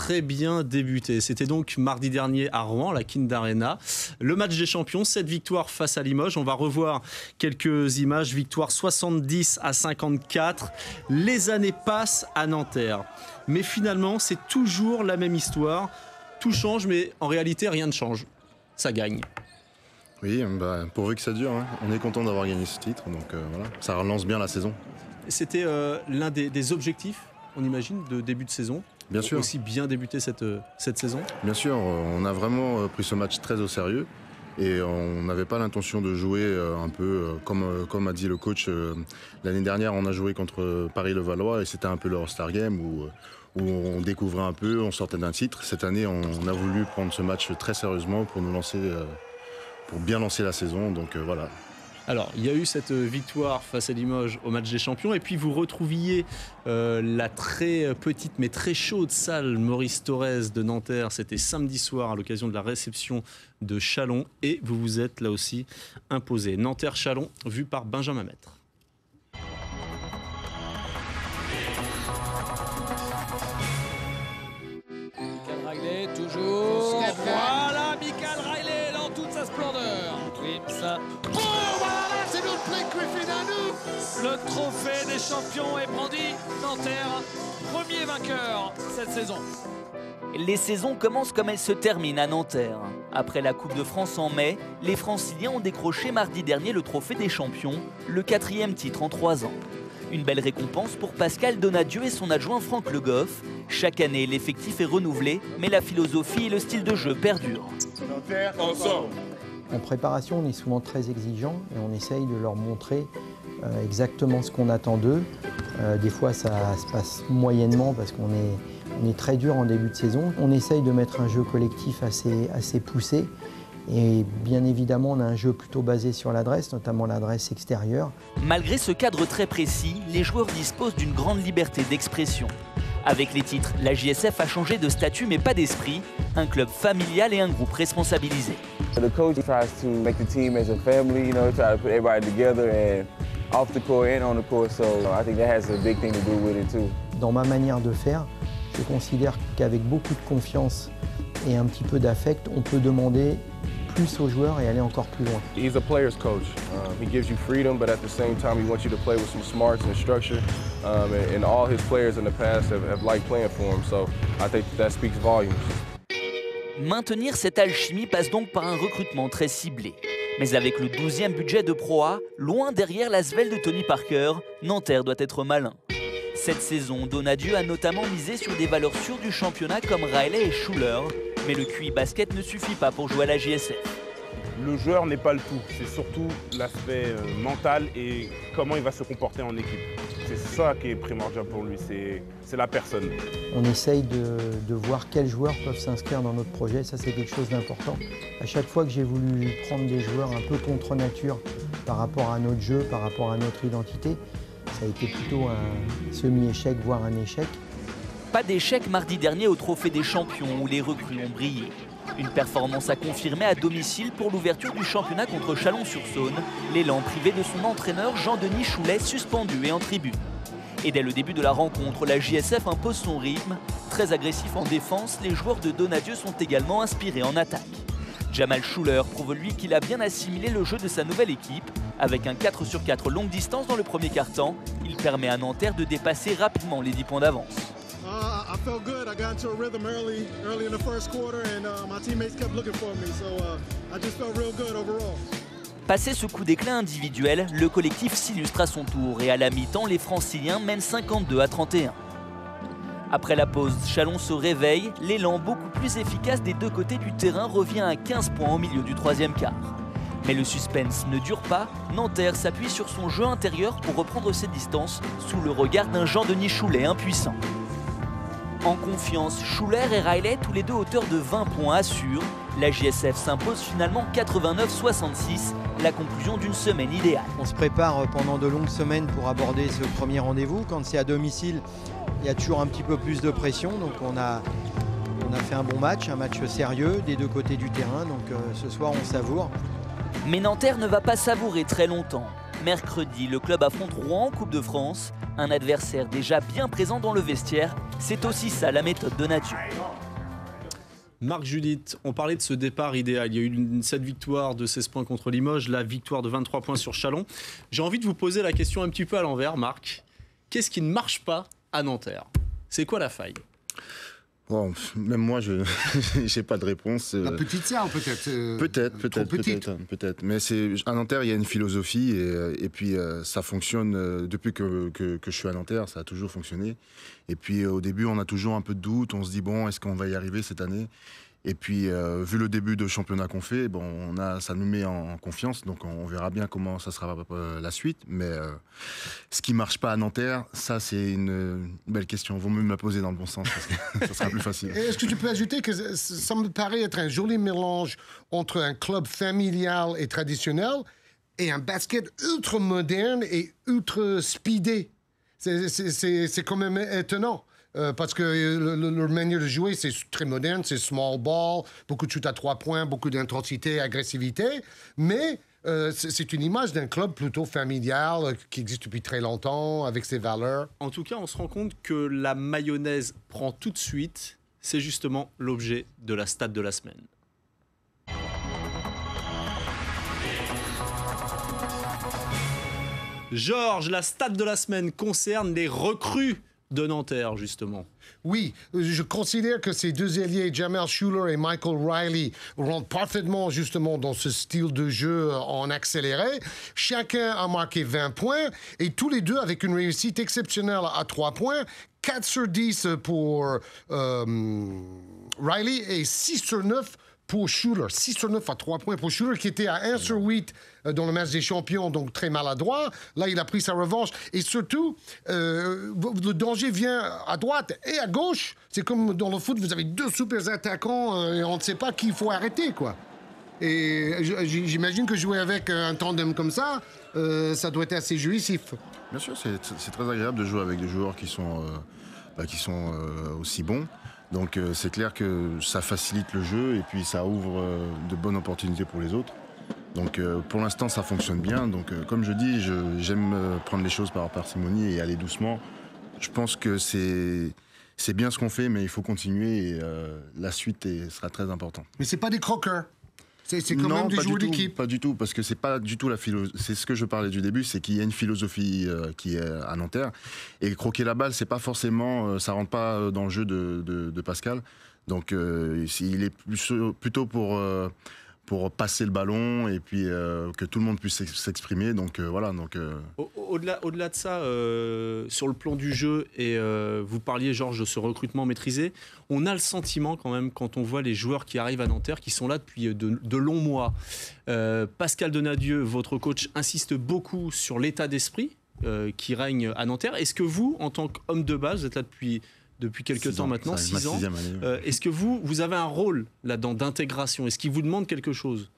très bien débuté. C'était donc mardi dernier à Rouen, la Kind Arena. Le match des champions, 7 victoires face à Limoges. On va revoir quelques images. Victoire 70-54. Les années passent à Nanterre. Mais finalement, c'est toujours la même histoire. Tout change, mais en réalité, rien ne change. Ça gagne. Oui, pourvu que ça dure. Hein. On est content d'avoir gagné ce titre. Donc voilà, ça relance bien la saison. C'était l'un des objectifs, on imagine, de début de saison. Bien sûr. Aussi bien débuter cette saison. Bien sûr, on a vraiment pris ce match très au sérieux et on n'avait pas l'intention de jouer un peu comme a dit le coach. L'année dernière, on a joué contre Paris-Levallois et c'était un peu le All-Star Game où on découvrait un peu, on sortait d'un titre. Cette année, on a voulu prendre ce match très sérieusement pour nous lancer, pour bien lancer la saison. Donc voilà. Alors, il y a eu cette victoire face à Limoges au match des champions et puis vous retrouviez la très petite mais très chaude salle Maurice Thorez de Nanterre. C'était samedi soir à l'occasion de la réception de Chalon et vous vous êtes là aussi imposé. Nanterre-Chalon, vu par Benjamin Maître. Michael Riley, toujours. Voilà, Michael Riley dans toute sa splendeur. Wims. Le trophée des champions est brandi. Nanterre, premier vainqueur cette saison. Les saisons commencent comme elles se terminent à Nanterre. Après la Coupe de France en mai, les Franciliens ont décroché mardi dernier le trophée des champions, le 4e titre en 3 ans. Une belle récompense pour Pascal Donadieu et son adjoint Franck Le Goff. Chaque année, l'effectif est renouvelé, mais la philosophie et le style de jeu perdurent. Nanterre, ensemble. En préparation, on est souvent très exigeant et on essaye de leur montrer exactement ce qu'on attend d'eux. Des fois, ça se passe moyennement parce qu'on est très dur en début de saison. On essaye de mettre un jeu collectif assez poussé. Et bien évidemment, on a un jeu plutôt basé sur l'adresse, notamment l'adresse extérieure. Malgré ce cadre très précis, les joueurs disposent d'une grande liberté d'expression. Avec les titres, la JSF a changé de statut mais pas d'esprit. Un club familial et un groupe responsabilisé. The coach tries to make the team as a family, try to put everybody together and off the court and on the court. So I think that has a big thing to do with it too. Dans ma manière de faire, je considère qu'avec beaucoup de confiance et un petit peu d'affect, on peut demander plus aux joueurs et aller encore plus loin. He's a player's coach. He gives you freedom, but at the same time, he wants you to play with some smarts and structure. And all his players in the past have liked playing for him, so I think that speaks volumes. Maintenir cette alchimie passe donc par un recrutement très ciblé. Mais avec le 12e budget de Pro A, loin derrière l'Asvel de Tony Parker, Nanterre doit être malin. Cette saison, Donadieu a notamment misé sur des valeurs sûres du championnat comme Riley et Schuller. Mais le QI basket ne suffit pas pour jouer à la JSF. Le joueur n'est pas le tout, c'est surtout l'aspect mental et comment il va se comporter en équipe. C'est ça qui est primordial pour lui, c'est la personne. On essaye de voir quels joueurs peuvent s'inscrire dans notre projet, ça c'est quelque chose d'important. À chaque fois que j'ai voulu prendre des joueurs un peu contre nature par rapport à notre jeu, par rapport à notre identité, ça a été plutôt un semi-échec, voire un échec. Pas d'échec mardi dernier au Trophée des Champions où les recrues ont brillé. Une performance à confirmer à domicile pour l'ouverture du championnat contre Chalon-sur-Saône. L'élan privé de son entraîneur Jean-Denis Choulet suspendu et en tribune. Et dès le début de la rencontre, la JSF impose son rythme. Très agressif en défense, les joueurs de Donadieu sont également inspirés en attaque. Jamal Schuller prouve lui qu'il a bien assimilé le jeu de sa nouvelle équipe. Avec un 4/4 longue distance dans le premier quart-temps, il permet à Nanterre de dépasser rapidement les 10 points d'avance. I felt good. I got into a rhythm early in the first quarter, and my teammates kept looking for me. So I just felt real good overall. Passé ce coup d'éclat individuel, le collectif s'illustre à son tour et à la mi-temps, les Franciliens mènent 52-31. Après la pause, Chalon se réveille. L'élan beaucoup plus efficace des deux côtés du terrain revient à 15 points au milieu du troisième quart. Mais le suspense ne dure pas. Nanterre s'appuie sur son jeu intérieur pour reprendre ses distances sous le regard d'un Jean-Denis Choulet impuissant. En confiance, Schuller et Riley, tous les deux auteurs de 20 points, assurent. La JSF s'impose finalement 89-66, la conclusion d'une semaine idéale. On se prépare pendant de longues semaines pour aborder ce premier rendez-vous. Quand c'est à domicile, il y a toujours un petit peu plus de pression. Donc on a fait un bon match, un match sérieux des deux côtés du terrain. Donc ce soir, on savoure. Mais Nanterre ne va pas savourer très longtemps. Mercredi, le club affronte Rouen en Coupe de France, un adversaire déjà bien présent dans le vestiaire. C'est aussi ça la méthode de Nadieu. Marc Judith, on parlait de ce départ idéal. Il y a eu cette victoire de 16 points contre Limoges, la victoire de 23 points sur Châlons. J'ai envie de vous poser la question un petit peu à l'envers, Marc. Qu'est-ce qui ne marche pas à Nanterre? C'est quoi la faille? Bon, même moi, je n'ai pas de réponse. La petite salle, peut-être. Peut-être. Mais à Nanterre, il y a une philosophie et puis ça fonctionne depuis que je suis à Nanterre, ça a toujours fonctionné. Et puis au début, on a toujours un peu de doute, on se dit bon, est-ce qu'on va y arriver cette année? Et puis, vu le début de championnat qu'on fait, bon, ça nous met en confiance. Donc, on verra bien comment ça sera la suite. Mais ce qui ne marche pas à Nanterre, ça, c'est une belle question. Vaut mieux me la poser dans le bon sens, parce que ça sera plus facile. Est-ce que tu peux ajouter que ça me paraît être un joli mélange entre un club familial et traditionnel et un basket ultra moderne et ultra speedé? C'est quand même étonnant. Parce que leur manière de jouer, c'est très moderne, c'est small ball, beaucoup de shoot à 3 points, beaucoup d'intensité, agressivité, mais c'est une image d'un club plutôt familial qui existe depuis très longtemps, avec ses valeurs. En tout cas, on se rend compte que la mayonnaise prend tout de suite. C'est justement l'objet de la stat de la semaine. Georges, la stat de la semaine concerne les recrues de Nanterre, justement. Oui, je considère que ces deux ailiers, Jamel Schuller et Michael Riley, rentrent parfaitement justement dans ce style de jeu en accéléré. Chacun a marqué 20 points et tous les deux avec une réussite exceptionnelle à 3 points. 4 sur 10 pour Riley et 6 sur 9 pour Schuller. 6 sur 9 à 3 points pour Schuller, qui était à 1 sur 8 dans le match des champions, donc très maladroit. Là, il a pris sa revanche. Et surtout, le danger vient à droite et à gauche. C'est comme dans le foot, vous avez deux super attaquants et on ne sait pas qui il faut arrêter, quoi. Et j'imagine que jouer avec un tandem comme ça, ça doit être assez jouissif. Bien sûr, c'est très agréable de jouer avec des joueurs qui sont aussi bons. Donc c'est clair que ça facilite le jeu et puis ça ouvre de bonnes opportunités pour les autres. Donc pour l'instant ça fonctionne bien. Donc comme je dis, j'aime prendre les choses par parcimonie et aller doucement. Je pense que c'est bien ce qu'on fait, mais il faut continuer et la suite sera très importante. Mais c'est pas des croqueurs. C'est quand même des joueurs d'équipe. Pas du tout, parce que c'est pas du tout la philosophie. C'est ce que je parlais du début, c'est qu'il y a une philosophie qui est à Nanterre. Et croquer la balle, c'est pas forcément, ça rentre pas dans le jeu de Pascal. Donc il est plutôt pour passer le ballon et puis que tout le monde puisse s'exprimer. Donc voilà. Donc au-delà de ça, sur le plan du jeu, et vous parliez, Georges, de ce recrutement maîtrisé, on a le sentiment quand même, quand on voit les joueurs qui arrivent à Nanterre, qui sont là depuis de longs mois. Pascal Donadieu, votre coach, insiste beaucoup sur l'état d'esprit qui règne à Nanterre. Est-ce que vous, en tant qu'homme de base, vous êtes là depuis quelques temps maintenant, 6 ans. Est-ce que vous avez un rôle là-dedans d'intégration? Est-ce qu'il vous demande quelque chose,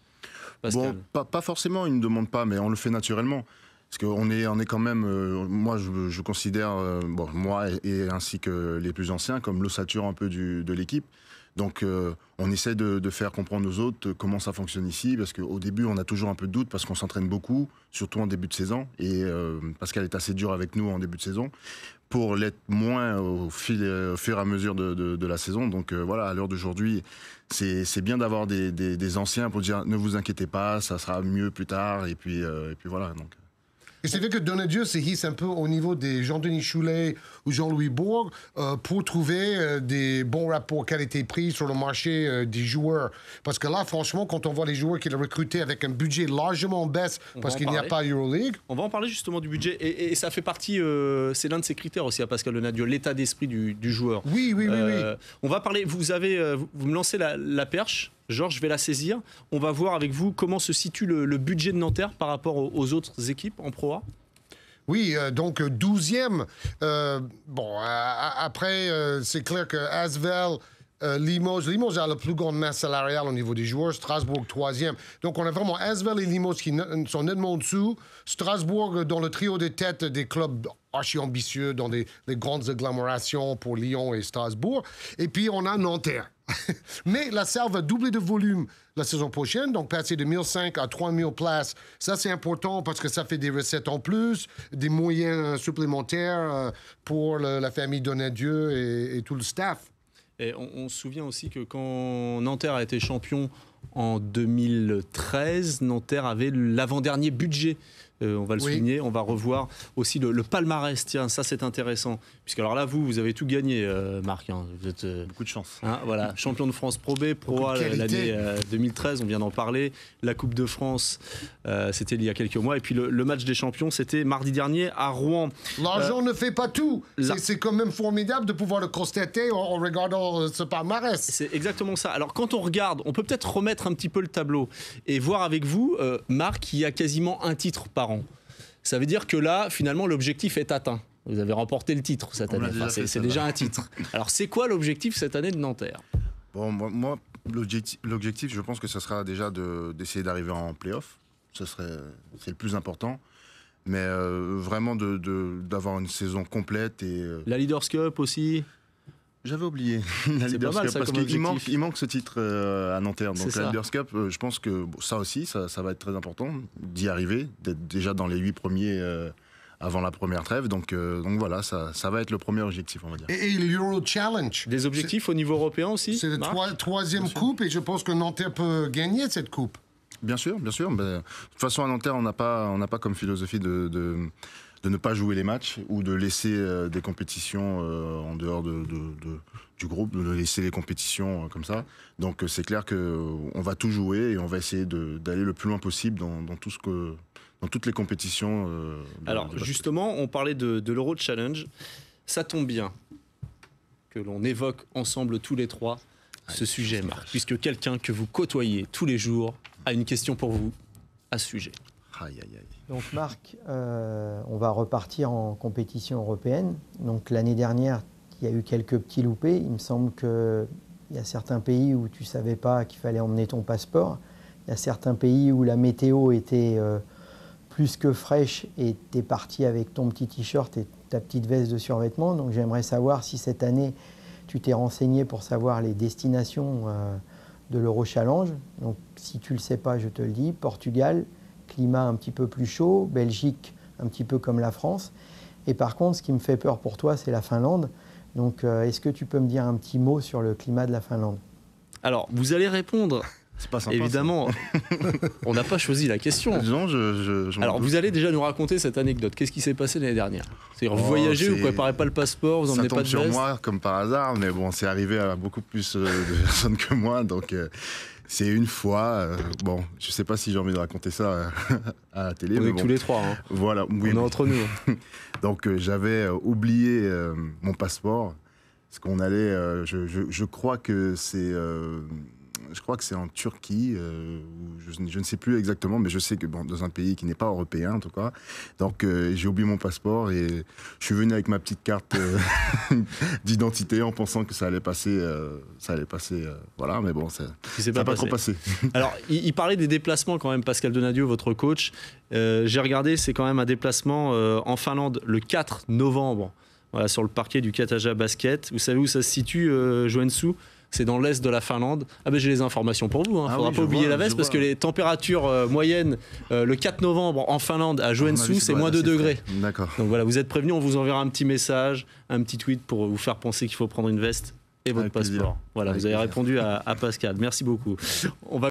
Pascal? Bon, pas forcément, il ne demande pas, mais on le fait naturellement. Parce qu'on est quand même, moi je considère, moi et ainsi que les plus anciens, comme l'ossature un peu de l'équipe. Donc on essaie de faire comprendre aux autres comment ça fonctionne ici, parce qu'au début on a toujours un peu de doute, parce qu'on s'entraîne beaucoup, surtout en début de saison, et Pascal est assez dur avec nous en début de saison, pour l'être moins au fur et à mesure de la saison. Donc voilà, à l'heure d'aujourd'hui, c'est bien d'avoir des anciens pour dire ne vous inquiétez pas, ça sera mieux plus tard, et puis voilà. Donc. Et c'est vrai que Donadieu se hisse un peu au niveau des Jean-Denis Choulet ou Jean-Louis Bourg pour trouver des bons rapports qualité-prix sur le marché des joueurs. Parce que là, franchement, quand on voit les joueurs qu'il a recrutés avec un budget largement en baisse parce qu'il n'y a pas Euroleague... On va en parler justement du budget. Et ça fait partie, c'est l'un de ses critères aussi à Pascal Donadieu, l'état d'esprit du joueur. Oui. On va parler, vous me lancez la perche. Georges, je vais la saisir. On va voir avec vous comment se situe le budget de Nanterre par rapport aux autres équipes en Pro A. Oui, donc 12e. Après, c'est clair que Asvel, Limoges a la plus grande masse salariale au niveau des joueurs. Strasbourg, 3e. Donc, on a vraiment Asvel et Limoges qui sont nettement en dessous. Strasbourg dans le trio de tête des clubs archi ambitieux dans les grandes agglomérations pour Lyon et Strasbourg. Et puis, on a Nanterre. Mais la salle va doubler de volume la saison prochaine, donc passer de 1500 à 3000 places. Ça, c'est important parce que ça fait des recettes en plus, des moyens supplémentaires pour la famille Donadieu et tout le staff. Et on se souvient aussi que quand Nanterre a été champion en 2013, Nanterre avait l'avant-dernier budget. On va le souligner, on va revoir aussi le palmarès. Tiens, ça c'est intéressant. Puisque alors là, vous avez tout gagné, Marc. Hein. Vous êtes beaucoup de chance. Hein, voilà, champion de France Pro B, Pro A l'année 2013, on vient d'en parler. La Coupe de France, c'était il y a quelques mois. Et puis le match des champions, c'était mardi dernier à Rouen. L'argent ne fait pas tout. C'est quand même formidable de pouvoir le constater en regardant ce palmarès. C'est exactement ça. Alors quand on regarde, on peut peut-être remettre un petit peu le tableau et voir avec vous, Marc, il y a quasiment un titre par an. Ça veut dire que là, finalement, l'objectif est atteint. Vous avez remporté le titre cette année. Enfin, c'est déjà un titre. Alors, c'est quoi l'objectif cette année de Nanterre? Bon, moi l'objectif, je pense que ce sera déjà d'essayer d'arriver en play-off. C'est le plus important. Mais vraiment d'avoir une saison complète. La Leaders Cup aussi. J'avais oublié la Leaders Cup parce qu'il manque ce titre à Nanterre. Donc la Leaders Cup, je pense que ça aussi, ça va être très important d'y arriver, d'être déjà dans les 8 premiers avant la première trêve. Donc voilà, ça va être le premier objectif, on va dire. Et l'Euro Challenge. Des objectifs au niveau européen aussi? C'est la troisième coupe et je pense que Nanterre peut gagner cette coupe. Bien sûr, bien sûr. De toute façon, à Nanterre, on n'a pas comme philosophie de ne pas jouer les matchs ou de laisser des compétitions en dehors du groupe, de laisser les compétitions comme ça. Donc c'est clair qu'on va tout jouer et on va essayer d'aller le plus loin possible dans toutes les compétitions. Alors justement, on parlait de l'Euro Challenge. Ça tombe bien que l'on évoque ensemble tous les trois ce sujet, Marc, puisque quelqu'un que vous côtoyez tous les jours a une question pour vous à ce sujet. Aïe, aïe, aïe. Donc Marc, on va repartir en compétition européenne. Donc l'année dernière, il y a eu quelques petits loupés. Il me semble qu'il y a certains pays où tu ne savais pas qu'il fallait emmener ton passeport. Il y a certains pays où la météo était plus que fraîche et tu es parti avec ton petit t-shirt et ta petite veste de survêtement. Donc j'aimerais savoir si cette année, tu t'es renseigné pour savoir les destinations de l'Euro Challenge. Donc si tu ne le sais pas, je te le dis, Portugal, climat un petit peu plus chaud, Belgique un petit peu comme la France. Et par contre, ce qui me fait peur pour toi, c'est la Finlande. Donc, est-ce que tu peux me dire un petit mot sur le climat de la Finlande? Alors, vous allez répondre. C'est pas sympa, évidemment, on n'a pas choisi la question. Non, alors, vous allez déjà nous raconter cette anecdote. Qu'est-ce qui s'est passé l'année dernière? C'est-à-dire, vous voyagez, vous ne préparez pas le passeport, vous n'emmenez pas de veste? Ça tombe sur moi, comme par hasard, mais bon, c'est arrivé à beaucoup plus de personnes que moi, donc... C'est une fois, bon, je sais pas si j'ai envie de raconter ça à la télé. On est tous les trois. Hein. Voilà, oui, on est entre nous. Donc j'avais oublié mon passeport, parce qu'on allait, je crois que c'est en Turquie, je ne sais plus exactement, mais je sais que dans un pays qui n'est pas européen en tout cas. Donc j'ai oublié mon passeport et je suis venu avec ma petite carte d'identité en pensant que ça allait passer, voilà, mais bon, ça n'a pas trop passé. Alors il parlait des déplacements quand même, Pascal Donadieu, votre coach. J'ai regardé, c'est quand même un déplacement en Finlande le 4 novembre, voilà, sur le parquet du Kataja Basket. Vous savez où ça se situe, Joensuu? C'est dans l'est de la Finlande. Ah ben j'ai les informations pour vous. Il ne faudra pas oublier la veste parce que les températures moyennes le 4 novembre en Finlande à Joensuu, c'est moins 2 degrés. D'accord. Donc voilà, vous êtes prévenus, on vous enverra un petit message, un petit tweet pour vous faire penser qu'il faut prendre une veste et votre passeport. Voilà, vous avez répondu à Pascal. Merci beaucoup. On va